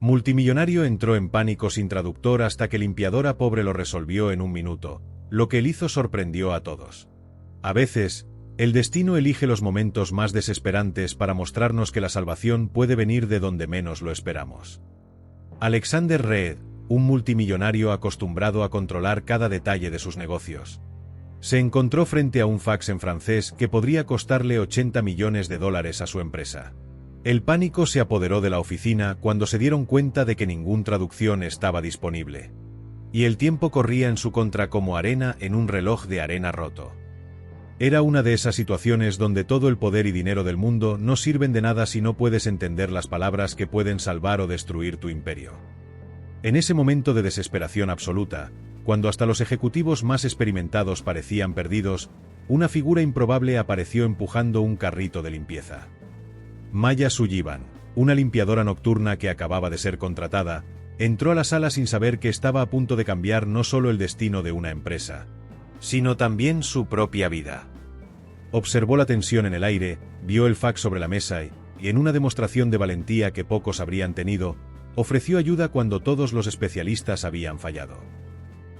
Multimillonario entró en pánico sin traductor hasta que limpiadora pobre lo resolvió en un minuto. Lo que él hizo sorprendió a todos. A veces, el destino elige los momentos más desesperantes para mostrarnos que la salvación puede venir de donde menos lo esperamos. Alexander Reed, un multimillonario acostumbrado a controlar cada detalle de sus negocios, se encontró frente a un fax en francés que podría costarle $80 millones a su empresa. El pánico se apoderó de la oficina cuando se dieron cuenta de que ninguna traducción estaba disponible. Y el tiempo corría en su contra como arena en un reloj de arena roto. Era una de esas situaciones donde todo el poder y dinero del mundo no sirven de nada si no puedes entender las palabras que pueden salvar o destruir tu imperio. En ese momento de desesperación absoluta, cuando hasta los ejecutivos más experimentados parecían perdidos, una figura improbable apareció empujando un carrito de limpieza. Maya Sullivan, una limpiadora nocturna que acababa de ser contratada, entró a la sala sin saber que estaba a punto de cambiar no solo el destino de una empresa, sino también su propia vida. Observó la tensión en el aire, vio el fax sobre la mesa y, en una demostración de valentía que pocos habrían tenido, ofreció ayuda cuando todos los especialistas habían fallado.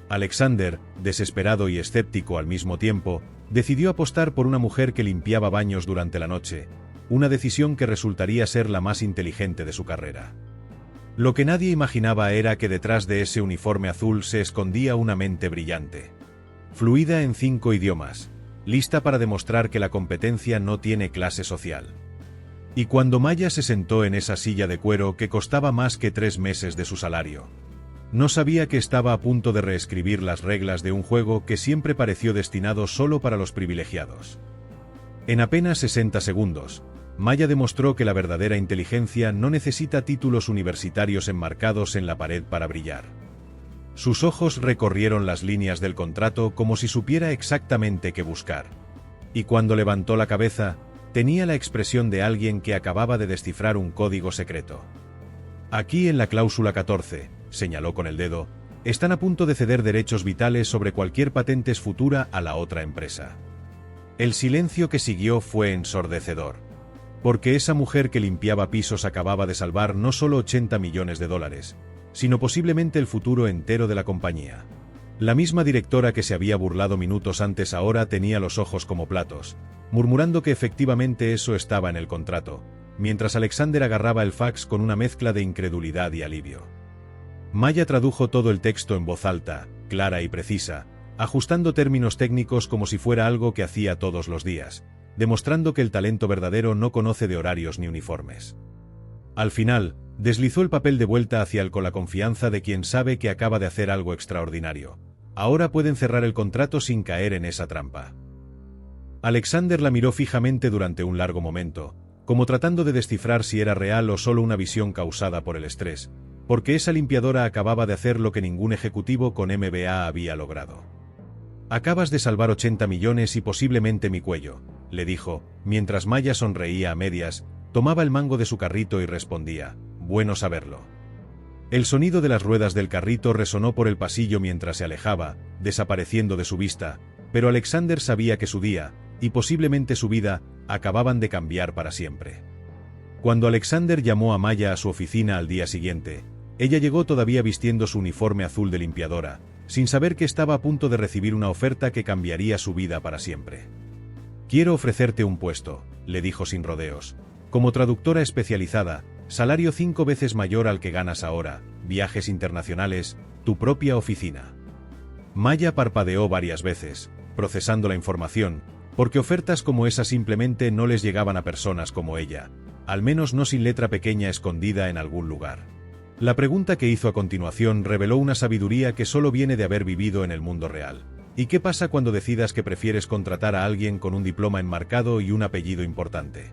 Alexander, desesperado y escéptico al mismo tiempo, decidió apostar por una mujer que limpiaba baños durante la noche, una decisión que resultaría ser la más inteligente de su carrera. Lo que nadie imaginaba era que detrás de ese uniforme azul se escondía una mente brillante. Fluida en 5 idiomas, lista para demostrar que la competencia no tiene clase social. Y cuando Maya se sentó en esa silla de cuero que costaba más que 3 meses de su salario, no sabía que estaba a punto de reescribir las reglas de un juego que siempre pareció destinado solo para los privilegiados. En apenas 60 segundos, Maya demostró que la verdadera inteligencia no necesita títulos universitarios enmarcados en la pared para brillar. Sus ojos recorrieron las líneas del contrato como si supiera exactamente qué buscar. Y cuando levantó la cabeza, tenía la expresión de alguien que acababa de descifrar un código secreto. Aquí en la cláusula 14, señaló con el dedo, están a punto de ceder derechos vitales sobre cualquier patente futura a la otra empresa. El silencio que siguió fue ensordecedor. Porque esa mujer que limpiaba pisos acababa de salvar no solo $80 millones, sino posiblemente el futuro entero de la compañía. La misma directora que se había burlado minutos antes ahora tenía los ojos como platos, murmurando que efectivamente eso estaba en el contrato, mientras Alexander agarraba el fax con una mezcla de incredulidad y alivio. Maya tradujo todo el texto en voz alta, clara y precisa, ajustando términos técnicos como si fuera algo que hacía todos los días, demostrando que el talento verdadero no conoce de horarios ni uniformes. Al final, deslizó el papel de vuelta hacia él con la confianza de quien sabe que acaba de hacer algo extraordinario. Ahora pueden cerrar el contrato sin caer en esa trampa. Alexander la miró fijamente durante un largo momento, como tratando de descifrar si era real o solo una visión causada por el estrés, porque esa limpiadora acababa de hacer lo que ningún ejecutivo con MBA había logrado. «Acabas de salvar 80 millones y posiblemente mi cuello», le dijo, mientras Maya sonreía a medias, tomaba el mango de su carrito y respondía, «Bueno saberlo». El sonido de las ruedas del carrito resonó por el pasillo mientras se alejaba, desapareciendo de su vista, pero Alexander sabía que su día, y posiblemente su vida, acababan de cambiar para siempre. Cuando Alexander llamó a Maya a su oficina al día siguiente, ella llegó todavía vistiendo su uniforme azul de limpiadora, sin saber que estaba a punto de recibir una oferta que cambiaría su vida para siempre. «Quiero ofrecerte un puesto», le dijo sin rodeos. «Como traductora especializada, salario 5 veces mayor al que ganas ahora, viajes internacionales, tu propia oficina». Maya parpadeó varias veces, procesando la información, porque ofertas como esa simplemente no les llegaban a personas como ella, al menos no sin letra pequeña escondida en algún lugar. La pregunta que hizo a continuación reveló una sabiduría que solo viene de haber vivido en el mundo real. ¿Y qué pasa cuando decidas que prefieres contratar a alguien con un diploma enmarcado y un apellido importante?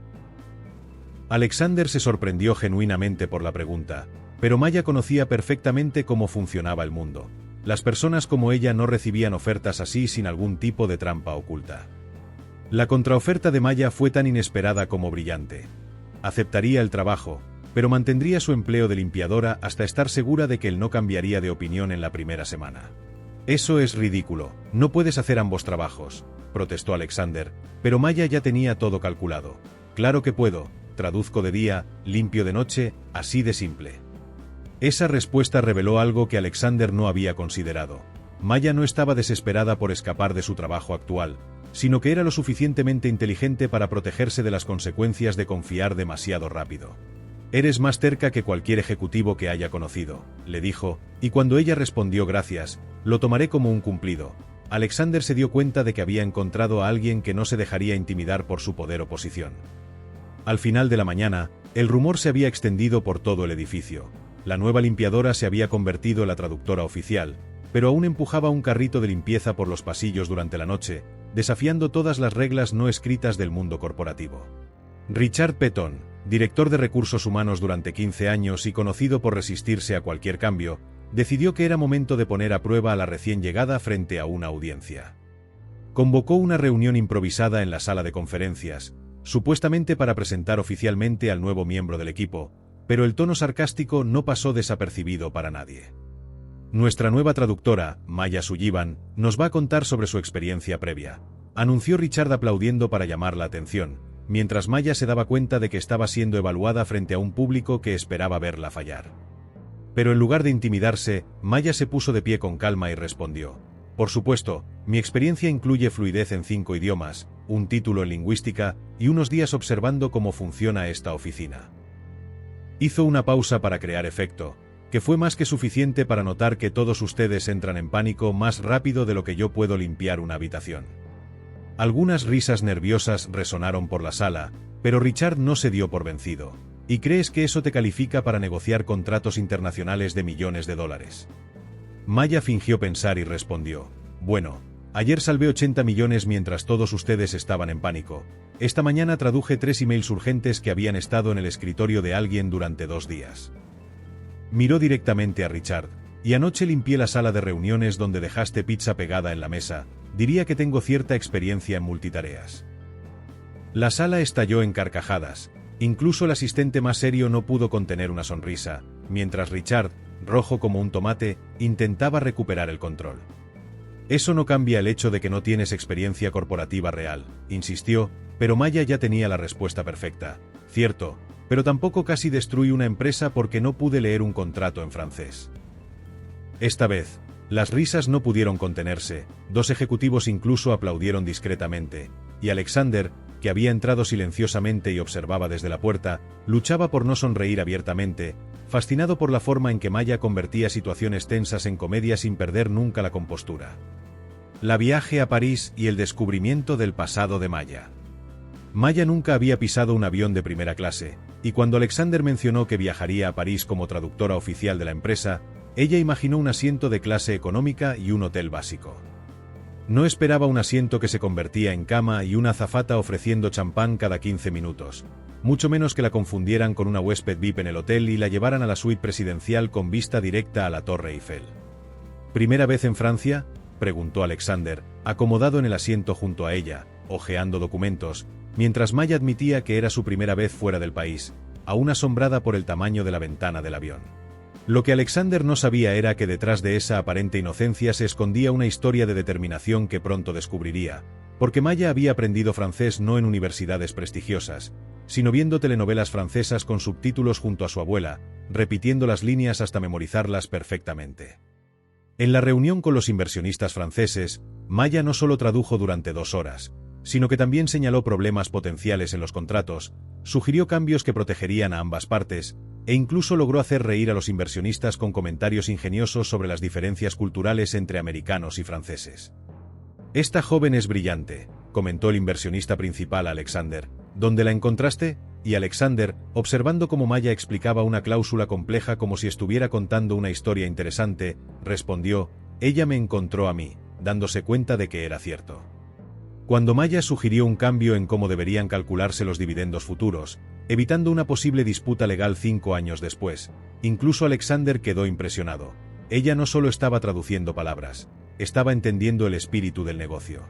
Alexander se sorprendió genuinamente por la pregunta, pero Maya conocía perfectamente cómo funcionaba el mundo. Las personas como ella no recibían ofertas así sin algún tipo de trampa oculta. La contraoferta de Maya fue tan inesperada como brillante. Aceptaría el trabajo, pero mantendría su empleo de limpiadora hasta estar segura de que él no cambiaría de opinión en la primera semana. «Eso es ridículo, no puedes hacer ambos trabajos», protestó Alexander, pero Maya ya tenía todo calculado. «Claro que puedo, traduzco de día, limpio de noche, así de simple». Esa respuesta reveló algo que Alexander no había considerado. Maya no estaba desesperada por escapar de su trabajo actual, sino que era lo suficientemente inteligente para protegerse de las consecuencias de confiar demasiado rápido. «Eres más terca que cualquier ejecutivo que haya conocido», le dijo, y cuando ella respondió «gracias», lo tomaré como un cumplido. Alexander se dio cuenta de que había encontrado a alguien que no se dejaría intimidar por su poder o posición. Al final de la mañana, el rumor se había extendido por todo el edificio. La nueva limpiadora se había convertido en la traductora oficial, pero aún empujaba un carrito de limpieza por los pasillos durante la noche, desafiando todas las reglas no escritas del mundo corporativo. Richard Petton, director de recursos humanos durante 15 años y conocido por resistirse a cualquier cambio, decidió que era momento de poner a prueba a la recién llegada frente a una audiencia. Convocó una reunión improvisada en la sala de conferencias, supuestamente para presentar oficialmente al nuevo miembro del equipo, pero el tono sarcástico no pasó desapercibido para nadie. Nuestra nueva traductora, Maya Sullivan, nos va a contar sobre su experiencia previa, anunció Richard aplaudiendo para llamar la atención, mientras Maya se daba cuenta de que estaba siendo evaluada frente a un público que esperaba verla fallar. Pero en lugar de intimidarse, Maya se puso de pie con calma y respondió: «Por supuesto, mi experiencia incluye fluidez en 5 idiomas, un título en lingüística y unos días observando cómo funciona esta oficina». Hizo una pausa para crear efecto, que fue más que suficiente para notar que todos ustedes entran en pánico más rápido de lo que yo puedo limpiar una habitación. Algunas risas nerviosas resonaron por la sala, pero Richard no se dio por vencido. ¿Y crees que eso te califica para negociar contratos internacionales de millones de dólares? Maya fingió pensar y respondió: «Bueno, ayer salvé 80 millones mientras todos ustedes estaban en pánico. Esta mañana traduje 3 emails urgentes que habían estado en el escritorio de alguien durante 2 días». Miró directamente a Richard. «Y anoche limpié la sala de reuniones donde dejaste pizza pegada en la mesa. Diría que tengo cierta experiencia en multitareas». La sala estalló en carcajadas. Incluso el asistente más serio no pudo contener una sonrisa, mientras Richard, rojo como un tomate, intentaba recuperar el control. «Eso no cambia el hecho de que no tienes experiencia corporativa real», insistió, pero Maya ya tenía la respuesta perfecta. «Cierto, pero tampoco casi destruí una empresa porque no pude leer un contrato en francés». Esta vez, las risas no pudieron contenerse, 2 ejecutivos incluso aplaudieron discretamente, y Alexander, que había entrado silenciosamente y observaba desde la puerta, luchaba por no sonreír abiertamente, fascinado por la forma en que Maya convertía situaciones tensas en comedia sin perder nunca la compostura. La viaje a París y el descubrimiento del pasado de Maya. Maya nunca había pisado un avión de primera clase, y cuando Alexander mencionó que viajaría a París como traductora oficial de la empresa, ella imaginó un asiento de clase económica y un hotel básico. No esperaba un asiento que se convertía en cama y una azafata ofreciendo champán cada 15 minutos, mucho menos que la confundieran con una huésped VIP en el hotel y la llevaran a la suite presidencial con vista directa a la Torre Eiffel. «¿Primera vez en Francia?», preguntó Alexander, acomodado en el asiento junto a ella, hojeando documentos, mientras Maya admitía que era su primera vez fuera del país, aún asombrada por el tamaño de la ventana del avión. Lo que Alexander no sabía era que detrás de esa aparente inocencia se escondía una historia de determinación que pronto descubriría, porque Maya había aprendido francés no en universidades prestigiosas, sino viendo telenovelas francesas con subtítulos junto a su abuela, repitiendo las líneas hasta memorizarlas perfectamente. En la reunión con los inversionistas franceses, Maya no solo tradujo durante 2 horas, sino que también señaló problemas potenciales en los contratos, sugirió cambios que protegerían a ambas partes, e incluso logró hacer reír a los inversionistas con comentarios ingeniosos sobre las diferencias culturales entre americanos y franceses. «Esta joven es brillante», comentó el inversionista principal a Alexander. «¿Dónde la encontraste?». Y Alexander, observando cómo Maya explicaba una cláusula compleja como si estuviera contando una historia interesante, respondió: «Ella me encontró a mí», dándose cuenta de que era cierto. Cuando Maya sugirió un cambio en cómo deberían calcularse los dividendos futuros, evitando una posible disputa legal 5 años después, incluso Alexander quedó impresionado. Ella no solo estaba traduciendo palabras, estaba entendiendo el espíritu del negocio.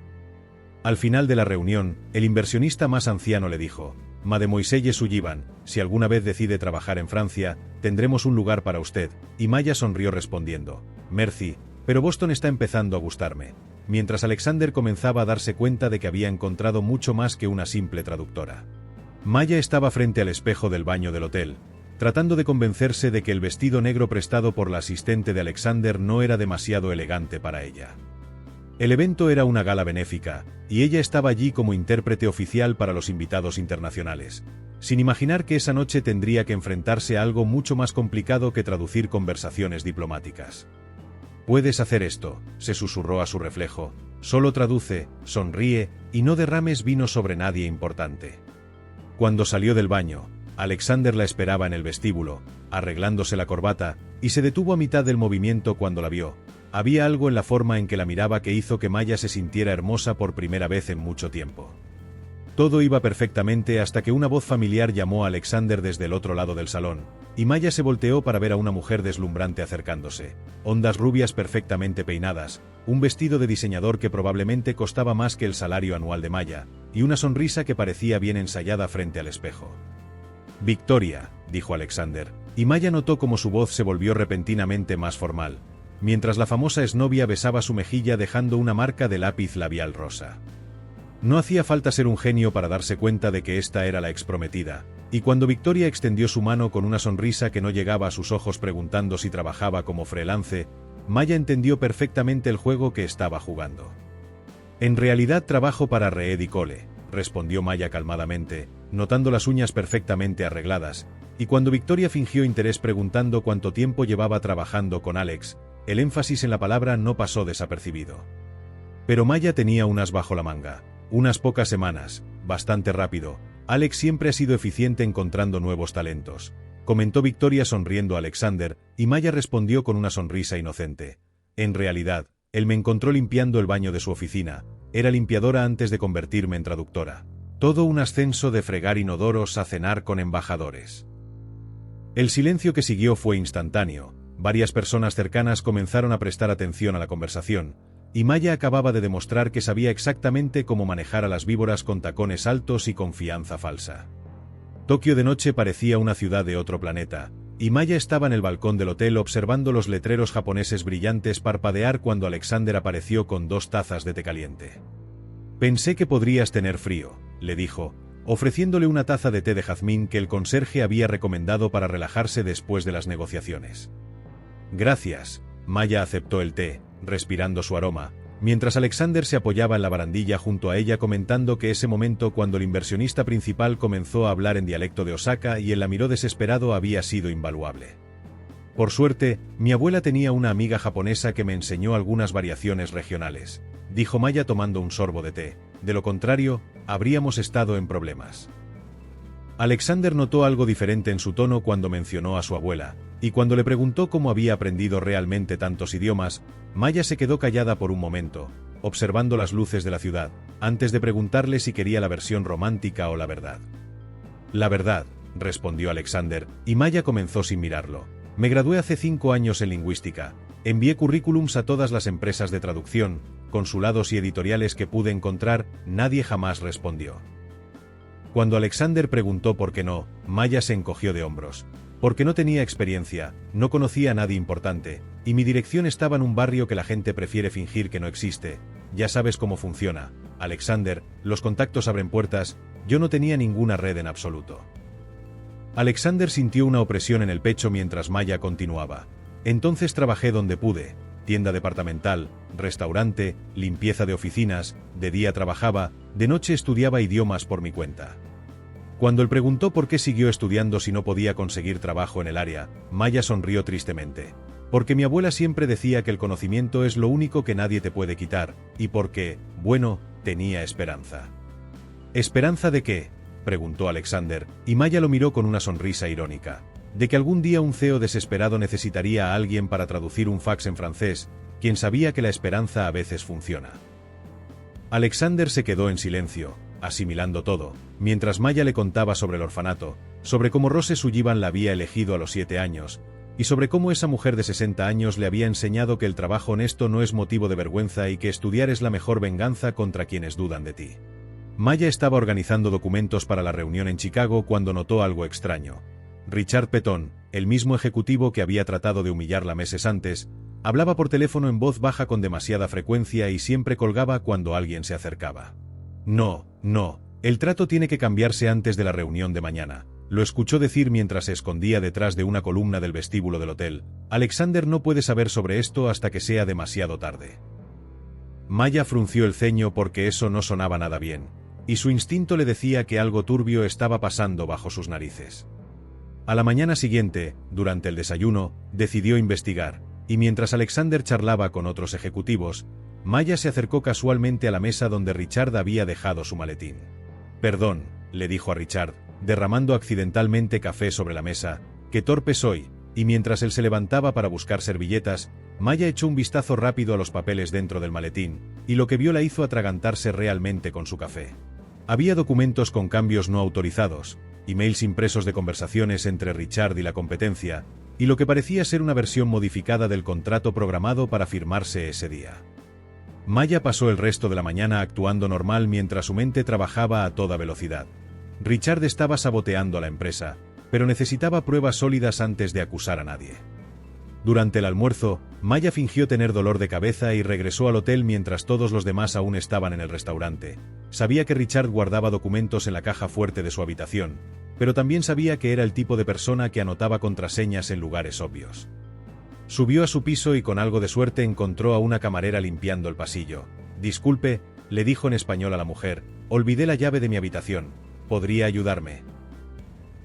Al final de la reunión, el inversionista más anciano le dijo: «Mademoiselle Sullivan, si alguna vez decide trabajar en Francia, tendremos un lugar para usted», y Maya sonrió respondiendo: «Merci, pero Boston está empezando a gustarme», mientras Alexander comenzaba a darse cuenta de que había encontrado mucho más que una simple traductora. Maya estaba frente al espejo del baño del hotel, tratando de convencerse de que el vestido negro prestado por la asistente de Alexander no era demasiado elegante para ella. El evento era una gala benéfica, y ella estaba allí como intérprete oficial para los invitados internacionales, sin imaginar que esa noche tendría que enfrentarse a algo mucho más complicado que traducir conversaciones diplomáticas. «Puedes hacer esto», se susurró a su reflejo, «solo traduce, sonríe, y no derrames vino sobre nadie importante». Cuando salió del baño, Alexander la esperaba en el vestíbulo, arreglándose la corbata, y se detuvo a mitad del movimiento cuando la vio. Había algo en la forma en que la miraba que hizo que Maya se sintiera hermosa por primera vez en mucho tiempo. Todo iba perfectamente hasta que una voz familiar llamó a Alexander desde el otro lado del salón, y Maya se volteó para ver a una mujer deslumbrante acercándose, ondas rubias perfectamente peinadas, un vestido de diseñador que probablemente costaba más que el salario anual de Maya, y una sonrisa que parecía bien ensayada frente al espejo. «Victoria», dijo Alexander, y Maya notó cómo su voz se volvió repentinamente más formal, mientras la famosa exnovia besaba su mejilla dejando una marca de lápiz labial rosa. No hacía falta ser un genio para darse cuenta de que esta era la exprometida, y cuando Victoria extendió su mano con una sonrisa que no llegaba a sus ojos preguntando si trabajaba como freelance, Maya entendió perfectamente el juego que estaba jugando. «En realidad trabajo para Reed y Cole», respondió Maya calmadamente, notando las uñas perfectamente arregladas, y cuando Victoria fingió interés preguntando cuánto tiempo llevaba trabajando con Alex, el énfasis en la palabra no pasó desapercibido. Pero Maya tenía unas bajo la manga. Unas pocas semanas, bastante rápido. Alex siempre ha sido eficiente encontrando nuevos talentos, comentó Victoria sonriendo a Alexander, y Maya respondió con una sonrisa inocente. En realidad, él me encontró limpiando el baño de su oficina. Era limpiadora antes de convertirme en traductora. Todo un ascenso de fregar inodoros a cenar con embajadores. El silencio que siguió fue instantáneo. Varias personas cercanas comenzaron a prestar atención a la conversación, y Maya acababa de demostrar que sabía exactamente cómo manejar a las víboras con tacones altos y confianza falsa. Tokio de noche parecía una ciudad de otro planeta, y Maya estaba en el balcón del hotel observando los letreros japoneses brillantes parpadear cuando Alexander apareció con 2 tazas de té caliente. «Pensé que podrías tener frío», le dijo, ofreciéndole una taza de té de jazmín que el conserje había recomendado para relajarse después de las negociaciones. «Gracias», Maya aceptó el té, respirando su aroma, mientras Alexander se apoyaba en la barandilla junto a ella comentando que ese momento cuando el inversionista principal comenzó a hablar en dialecto de Osaka y él la miró desesperado había sido invaluable. «Por suerte, mi abuela tenía una amiga japonesa que me enseñó algunas variaciones regionales», dijo Maya tomando un sorbo de té, «de lo contrario, habríamos estado en problemas». Alexander notó algo diferente en su tono cuando mencionó a su abuela, y cuando le preguntó cómo había aprendido realmente tantos idiomas, Maya se quedó callada por un momento, observando las luces de la ciudad, antes de preguntarle si quería la versión romántica o la verdad. «La verdad», respondió Alexander, y Maya comenzó sin mirarlo. «Me gradué hace 5 años en lingüística, envié currículums a todas las empresas de traducción, consulados y editoriales que pude encontrar, nadie jamás respondió». Cuando Alexander preguntó por qué no, Maya se encogió de hombros. «Porque no tenía experiencia, no conocía a nadie importante, y mi dirección estaba en un barrio que la gente prefiere fingir que no existe. Ya sabes cómo funciona, Alexander, los contactos abren puertas, yo no tenía ninguna red en absoluto». Alexander sintió una opresión en el pecho mientras Maya continuaba. «Entonces trabajé donde pude, tienda departamental, restaurante, limpieza de oficinas, de día trabajaba, de noche estudiaba idiomas por mi cuenta». Cuando él preguntó por qué siguió estudiando si no podía conseguir trabajo en el área, Maya sonrió tristemente. «Porque mi abuela siempre decía que el conocimiento es lo único que nadie te puede quitar, y porque, bueno, tenía esperanza». «¿Esperanza de qué?», preguntó Alexander, y Maya lo miró con una sonrisa irónica. «De que algún día un CEO desesperado necesitaría a alguien para traducir un fax en francés, quien sabía que la esperanza a veces funciona». Alexander se quedó en silencio, asimilando todo, mientras Maya le contaba sobre el orfanato, sobre cómo Rose Sullivan la había elegido a los 7 años, y sobre cómo esa mujer de 60 años le había enseñado que el trabajo honesto no es motivo de vergüenza y que estudiar es la mejor venganza contra quienes dudan de ti. Maya estaba organizando documentos para la reunión en Chicago cuando notó algo extraño. Richard Petón, el mismo ejecutivo que había tratado de humillarla meses antes, hablaba por teléfono en voz baja con demasiada frecuencia y siempre colgaba cuando alguien se acercaba. «No, el trato tiene que cambiarse antes de la reunión de mañana», lo escuchó decir mientras se escondía detrás de una columna del vestíbulo del hotel. Alexander no puede saber sobre esto hasta que sea demasiado tarde. Maya frunció el ceño porque eso no sonaba nada bien, y su instinto le decía que algo turbio estaba pasando bajo sus narices. A la mañana siguiente, durante el desayuno, decidió investigar, y mientras Alexander charlaba con otros ejecutivos, Maya se acercó casualmente a la mesa donde Richard había dejado su maletín. «Perdón», le dijo a Richard, derramando accidentalmente café sobre la mesa, «qué torpe soy», y mientras él se levantaba para buscar servilletas, Maya echó un vistazo rápido a los papeles dentro del maletín, y lo que vio la hizo atragantarse realmente con su café. Había documentos con cambios no autorizados, emails impresos de conversaciones entre Richard y la competencia, y lo que parecía ser una versión modificada del contrato programado para firmarse ese día. Maya pasó el resto de la mañana actuando normal mientras su mente trabajaba a toda velocidad. Richard estaba saboteando a la empresa, pero necesitaba pruebas sólidas antes de acusar a nadie. Durante el almuerzo, Maya fingió tener dolor de cabeza y regresó al hotel mientras todos los demás aún estaban en el restaurante. Sabía que Richard guardaba documentos en la caja fuerte de su habitación, pero también sabía que era el tipo de persona que anotaba contraseñas en lugares obvios. Subió a su piso y con algo de suerte encontró a una camarera limpiando el pasillo. «Disculpe», le dijo en español a la mujer, «olvidé la llave de mi habitación. ¿Podría ayudarme?».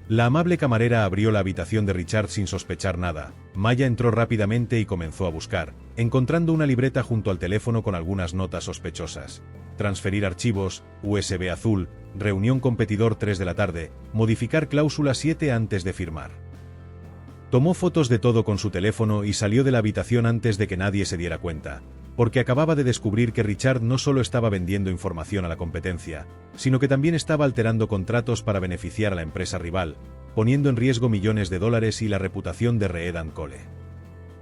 La amable camarera abrió la habitación de Richard sin sospechar nada. Maya entró rápidamente y comenzó a buscar, encontrando una libreta junto al teléfono con algunas notas sospechosas. Transferir archivos, USB azul, reunión competidor 3 de la tarde, modificar cláusula 7 antes de firmar. Tomó fotos de todo con su teléfono y salió de la habitación antes de que nadie se diera cuenta, porque acababa de descubrir que Richard no solo estaba vendiendo información a la competencia, sino que también estaba alterando contratos para beneficiar a la empresa rival, poniendo en riesgo millones de dólares y la reputación de Reed & Cole.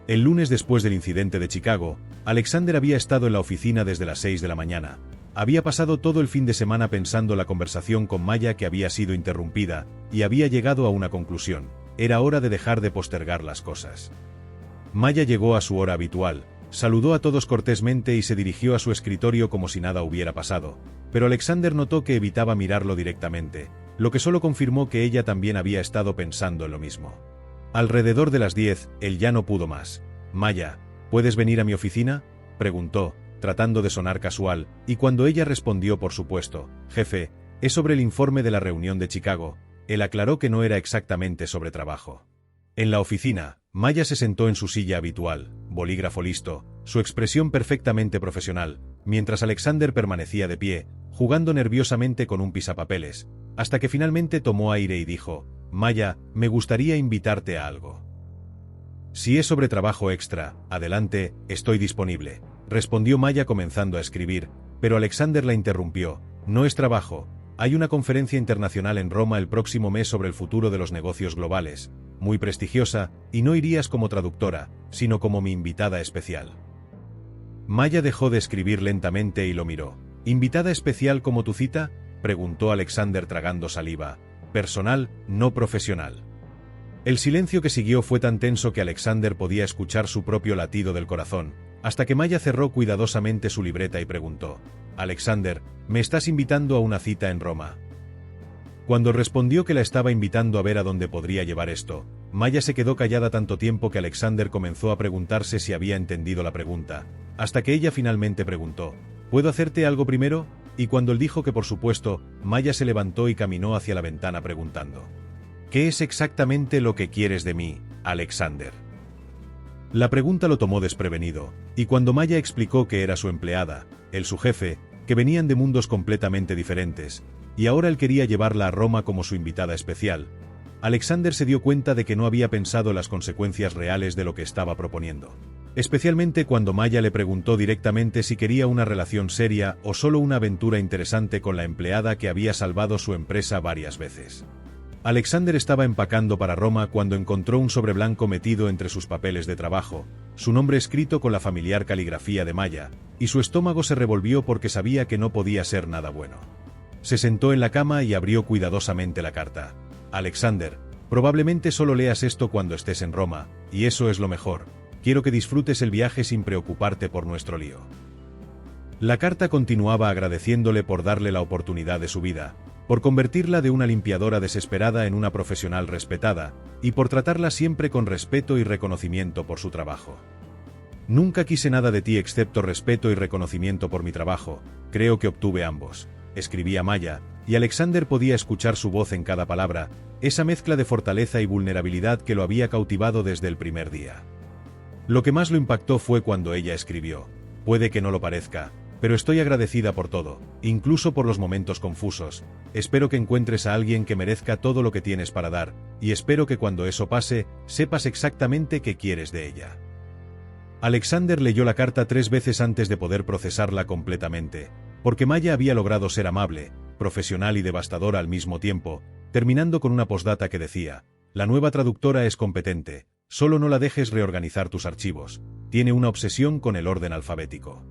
El lunes después del incidente de Chicago, Alexander había estado en la oficina desde las 6 de la mañana. Había pasado todo el fin de semana pensando la conversación con Maya que había sido interrumpida, y había llegado a una conclusión: era hora de dejar de postergar las cosas. Maya llegó a su hora habitual, saludó a todos cortésmente y se dirigió a su escritorio como si nada hubiera pasado, pero Alexander notó que evitaba mirarlo directamente, lo que solo confirmó que ella también había estado pensando en lo mismo. Alrededor de las 10, él ya no pudo más. «Maya, ¿puedes venir a mi oficina?», preguntó, tratando de sonar casual, y cuando ella respondió por supuesto, «Jefe, es sobre el informe de la reunión de Chicago», él aclaró que no era exactamente sobre trabajo. En la oficina, Maya se sentó en su silla habitual, bolígrafo listo, su expresión perfectamente profesional, mientras Alexander permanecía de pie, jugando nerviosamente con un pisapapeles, hasta que finalmente tomó aire y dijo: «Maya, me gustaría invitarte a algo». «Si es sobre trabajo extra, adelante, estoy disponible», respondió Maya comenzando a escribir, pero Alexander la interrumpió: «No es trabajo. Hay una conferencia internacional en Roma el próximo mes sobre el futuro de los negocios globales, muy prestigiosa, y no irías como traductora, sino como mi invitada especial». Maya dejó de escribir lentamente y lo miró. «¿Invitada especial como tu cita?», preguntó Alexander tragando saliva. «Personal, no profesional». El silencio que siguió fue tan tenso que Alexander podía escuchar su propio latido del corazón, hasta que Maya cerró cuidadosamente su libreta y preguntó: «Alexander, ¿me estás invitando a una cita en Roma?». Cuando respondió que la estaba invitando a ver a dónde podría llevar esto, Maya se quedó callada tanto tiempo que Alexander comenzó a preguntarse si había entendido la pregunta, hasta que ella finalmente preguntó: «¿Puedo hacerte algo primero?», y cuando él dijo que por supuesto, Maya se levantó y caminó hacia la ventana preguntando: «¿Qué es exactamente lo que quieres de mí, Alexander?». La pregunta lo tomó desprevenido, y cuando Maya explicó que era su empleada, él su jefe, que venían de mundos completamente diferentes, y ahora él quería llevarla a Roma como su invitada especial, Alexander se dio cuenta de que no había pensado las consecuencias reales de lo que estaba proponiendo. Especialmente cuando Maya le preguntó directamente si quería una relación seria o solo una aventura interesante con la empleada que había salvado su empresa varias veces. Alexander estaba empacando para Roma cuando encontró un sobre blanco metido entre sus papeles de trabajo, su nombre escrito con la familiar caligrafía de Maya, y su estómago se revolvió porque sabía que no podía ser nada bueno. Se sentó en la cama y abrió cuidadosamente la carta. «Alexander, probablemente solo leas esto cuando estés en Roma, y eso es lo mejor. Quiero que disfrutes el viaje sin preocuparte por nuestro lío». La carta continuaba agradeciéndole por darle la oportunidad de su vida, por convertirla de una limpiadora desesperada en una profesional respetada, y por tratarla siempre con respeto y reconocimiento por su trabajo. Nunca quise nada de ti excepto respeto y reconocimiento por mi trabajo, creo que obtuve ambos, escribía Maya, y Alexander podía escuchar su voz en cada palabra, esa mezcla de fortaleza y vulnerabilidad que lo había cautivado desde el primer día. Lo que más lo impactó fue cuando ella escribió: puede que no lo parezca, pero estoy agradecida por todo, incluso por los momentos confusos. Espero que encuentres a alguien que merezca todo lo que tienes para dar, y espero que cuando eso pase, sepas exactamente qué quieres de ella. Alexander leyó la carta 3 veces antes de poder procesarla completamente, porque Maya había logrado ser amable, profesional y devastadora al mismo tiempo, terminando con una postdata que decía: la nueva traductora es competente, solo no la dejes reorganizar tus archivos, tiene una obsesión con el orden alfabético.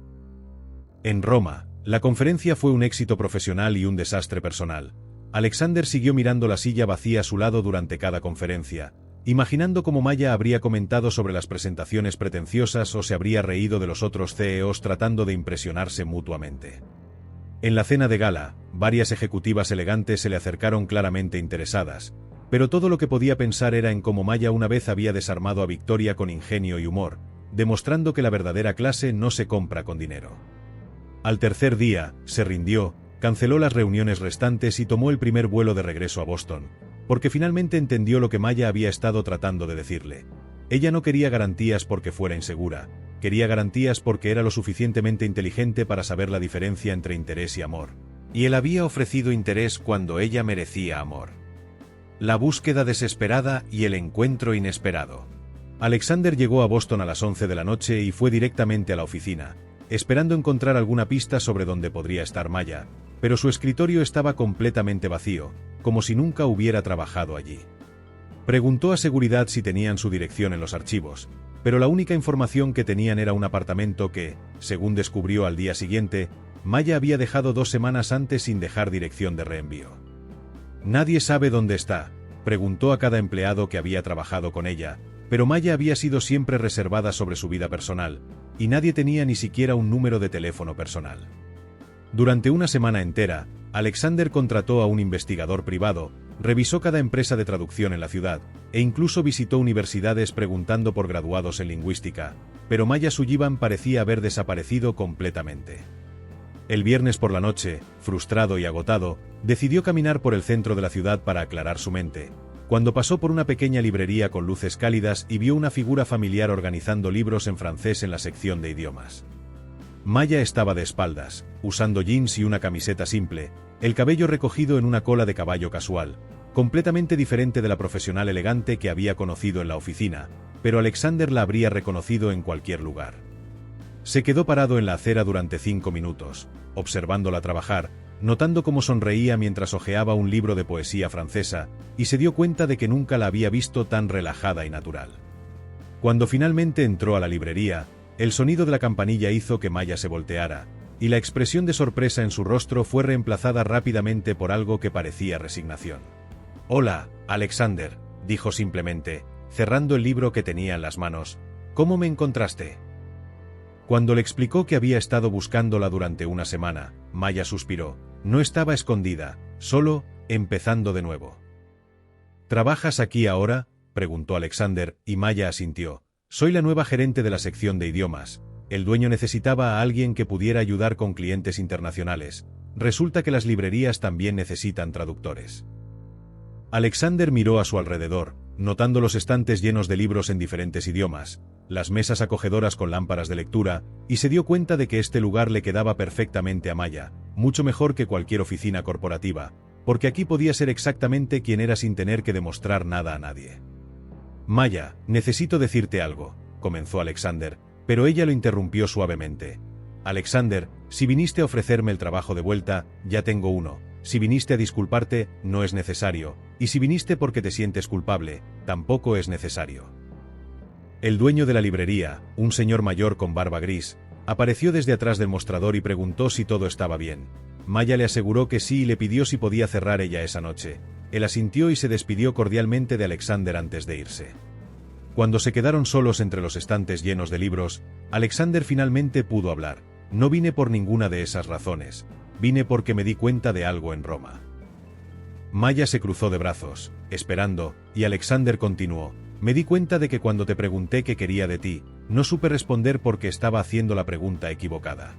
En Roma, la conferencia fue un éxito profesional y un desastre personal. Alexander siguió mirando la silla vacía a su lado durante cada conferencia, imaginando cómo Maya habría comentado sobre las presentaciones pretenciosas o se habría reído de los otros CEOs tratando de impresionarse mutuamente. En la cena de gala, varias ejecutivas elegantes se le acercaron claramente interesadas, pero todo lo que podía pensar era en cómo Maya una vez había desarmado a Victoria con ingenio y humor, demostrando que la verdadera clase no se compra con dinero. Al tercer día, se rindió, canceló las reuniones restantes y tomó el primer vuelo de regreso a Boston, porque finalmente entendió lo que Maya había estado tratando de decirle. Ella no quería garantías porque fuera insegura, quería garantías porque era lo suficientemente inteligente para saber la diferencia entre interés y amor. Y él había ofrecido interés cuando ella merecía amor. La búsqueda desesperada y el encuentro inesperado. Alexander llegó a Boston a las 11 de la noche y fue directamente a la oficina, esperando encontrar alguna pista sobre dónde podría estar Maya, pero su escritorio estaba completamente vacío, como si nunca hubiera trabajado allí. Preguntó a seguridad si tenían su dirección en los archivos, pero la única información que tenían era un apartamento que, según descubrió al día siguiente, Maya había dejado 2 semanas antes sin dejar dirección de reenvío. Nadie sabe dónde está, preguntó a cada empleado que había trabajado con ella, pero Maya había sido siempre reservada sobre su vida personal, y nadie tenía ni siquiera un número de teléfono personal. Durante una semana entera, Alexander contrató a un investigador privado, revisó cada empresa de traducción en la ciudad, e incluso visitó universidades preguntando por graduados en lingüística, pero Maya Sullivan parecía haber desaparecido completamente. El viernes por la noche, frustrado y agotado, decidió caminar por el centro de la ciudad para aclarar su mente, cuando pasó por una pequeña librería con luces cálidas y vio una figura familiar organizando libros en francés en la sección de idiomas. Maya estaba de espaldas, usando jeans y una camiseta simple, el cabello recogido en una cola de caballo casual, completamente diferente de la profesional elegante que había conocido en la oficina, pero Alexander la habría reconocido en cualquier lugar. Se quedó parado en la acera durante 5 minutos, observándola trabajar, notando cómo sonreía mientras hojeaba un libro de poesía francesa, y se dio cuenta de que nunca la había visto tan relajada y natural. Cuando finalmente entró a la librería, el sonido de la campanilla hizo que Maya se volteara, y la expresión de sorpresa en su rostro fue reemplazada rápidamente por algo que parecía resignación. «Hola, Alexander», dijo simplemente, cerrando el libro que tenía en las manos. «¿Cómo me encontraste?». Cuando le explicó que había estado buscándola durante una semana, Maya suspiró. No estaba escondida, solo, empezando de nuevo. ¿Trabajas aquí ahora?, preguntó Alexander, y Maya asintió. Soy la nueva gerente de la sección de idiomas. El dueño necesitaba a alguien que pudiera ayudar con clientes internacionales. Resulta que las librerías también necesitan traductores. Alexander miró a su alrededor, notando los estantes llenos de libros en diferentes idiomas, las mesas acogedoras con lámparas de lectura, y se dio cuenta de que este lugar le quedaba perfectamente a Maya, mucho mejor que cualquier oficina corporativa, porque aquí podía ser exactamente quien era sin tener que demostrar nada a nadie. «Maya, necesito decirte algo», comenzó Alexander, pero ella lo interrumpió suavemente. «Alexander, si viniste a ofrecerme el trabajo de vuelta, ya tengo uno. Si viniste a disculparte, no es necesario, y si viniste porque te sientes culpable, tampoco es necesario». El dueño de la librería, un señor mayor con barba gris, apareció desde atrás del mostrador y preguntó si todo estaba bien. Maya le aseguró que sí y le pidió si podía cerrar ella esa noche. Él asintió y se despidió cordialmente de Alexander antes de irse. Cuando se quedaron solos entre los estantes llenos de libros, Alexander finalmente pudo hablar. «No vine por ninguna de esas razones. Vine porque me di cuenta de algo en Roma». Maya se cruzó de brazos, esperando, y Alexander continuó. Me di cuenta de que cuando te pregunté qué quería de ti, no supe responder porque estaba haciendo la pregunta equivocada.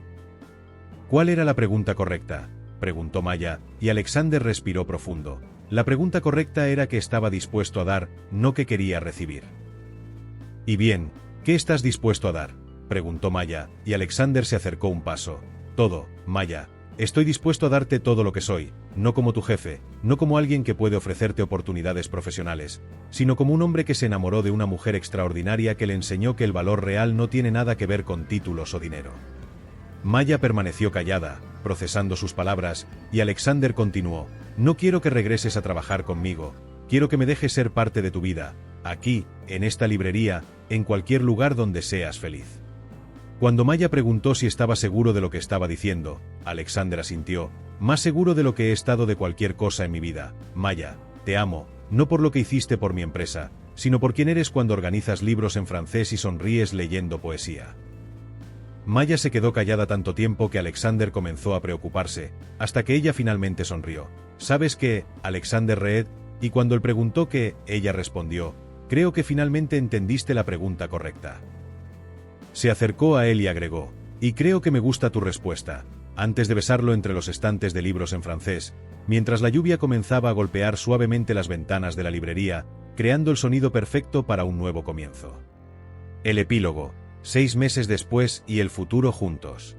¿Cuál era la pregunta correcta?, preguntó Maya, y Alexander respiró profundo. La pregunta correcta era que estaba dispuesto a dar, no que quería recibir. ¿Y bien, qué estás dispuesto a dar?, preguntó Maya, y Alexander se acercó un paso. Todo, Maya. Estoy dispuesto a darte todo lo que soy, no como tu jefe, no como alguien que puede ofrecerte oportunidades profesionales, sino como un hombre que se enamoró de una mujer extraordinaria que le enseñó que el valor real no tiene nada que ver con títulos o dinero. Maya permaneció callada, procesando sus palabras, y Alexander continuó. No quiero que regreses a trabajar conmigo, quiero que me dejes ser parte de tu vida, aquí, en esta librería, en cualquier lugar donde seas feliz. Cuando Maya preguntó si estaba seguro de lo que estaba diciendo, Alexander asintió. Más seguro de lo que he estado de cualquier cosa en mi vida. Maya, te amo, no por lo que hiciste por mi empresa, sino por quien eres cuando organizas libros en francés y sonríes leyendo poesía. Maya se quedó callada tanto tiempo que Alexander comenzó a preocuparse, hasta que ella finalmente sonrió. ¿Sabes qué, Alexander Reed? Y cuando él preguntó qué, ella respondió. Creo que finalmente entendiste la pregunta correcta. Se acercó a él y agregó, y creo que me gusta tu respuesta, antes de besarlo entre los estantes de libros en francés, mientras la lluvia comenzaba a golpear suavemente las ventanas de la librería, creando el sonido perfecto para un nuevo comienzo. El epílogo, 6 meses después y el futuro juntos.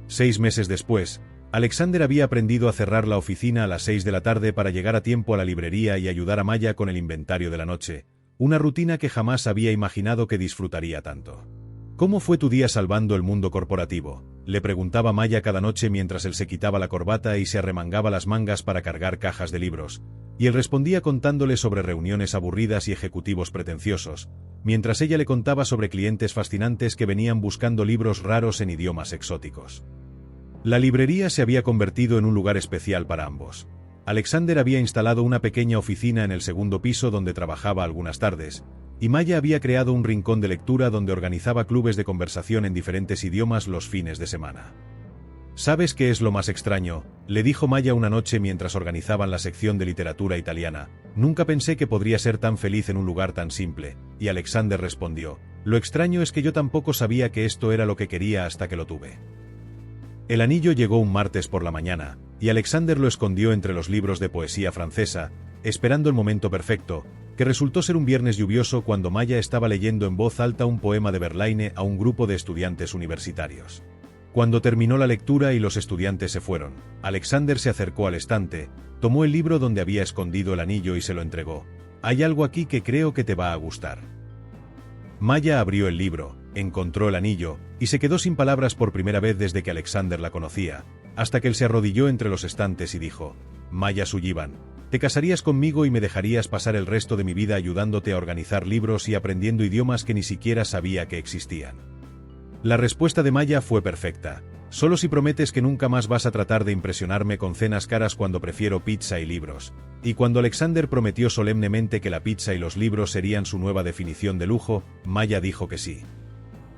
6 meses después, Alexander había aprendido a cerrar la oficina a las 6 de la tarde para llegar a tiempo a la librería y ayudar a Maya con el inventario de la noche, una rutina que jamás había imaginado que disfrutaría tanto. ¿Cómo fue tu día salvando el mundo corporativo?, le preguntaba Maya cada noche mientras él se quitaba la corbata y se arremangaba las mangas para cargar cajas de libros, y él respondía contándole sobre reuniones aburridas y ejecutivos pretenciosos, mientras ella le contaba sobre clientes fascinantes que venían buscando libros raros en idiomas exóticos. La librería se había convertido en un lugar especial para ambos. Alexander había instalado una pequeña oficina en el segundo piso donde trabajaba algunas tardes, y Maya había creado un rincón de lectura donde organizaba clubes de conversación en diferentes idiomas los fines de semana. ¿Sabes qué es lo más extraño?, le dijo Maya una noche mientras organizaban la sección de literatura italiana. Nunca pensé que podría ser tan feliz en un lugar tan simple, y Alexander respondió, lo extraño es que yo tampoco sabía que esto era lo que quería hasta que lo tuve. El anillo llegó un martes por la mañana, y Alexander lo escondió entre los libros de poesía francesa, esperando el momento perfecto, que resultó ser un viernes lluvioso cuando Maya estaba leyendo en voz alta un poema de Verlaine a un grupo de estudiantes universitarios. Cuando terminó la lectura y los estudiantes se fueron, Alexander se acercó al estante, tomó el libro donde había escondido el anillo y se lo entregó. Hay algo aquí que creo que te va a gustar. Maya abrió el libro, encontró el anillo, y se quedó sin palabras por primera vez desde que Alexander la conocía, hasta que él se arrodilló entre los estantes y dijo, Maya Sullivan, te casarías conmigo y me dejarías pasar el resto de mi vida ayudándote a organizar libros y aprendiendo idiomas que ni siquiera sabía que existían. La respuesta de Maya fue perfecta. Solo si prometes que nunca más vas a tratar de impresionarme con cenas caras cuando prefiero pizza y libros. Y cuando Alexander prometió solemnemente que la pizza y los libros serían su nueva definición de lujo, Maya dijo que sí.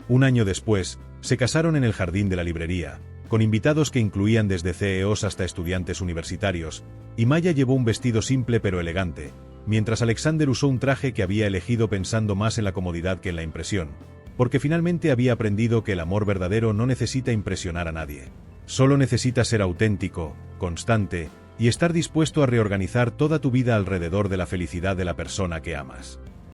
Un año después, se casaron en el jardín de la librería, con invitados que incluían desde CEOs hasta estudiantes universitarios, y Maya llevó un vestido simple pero elegante, mientras Alexander usó un traje que había elegido pensando más en la comodidad que en la impresión, porque finalmente había aprendido que el amor verdadero no necesita impresionar a nadie. Solo necesita ser auténtico, constante, y estar dispuesto a reorganizar toda tu vida alrededor de la felicidad de la persona que amas.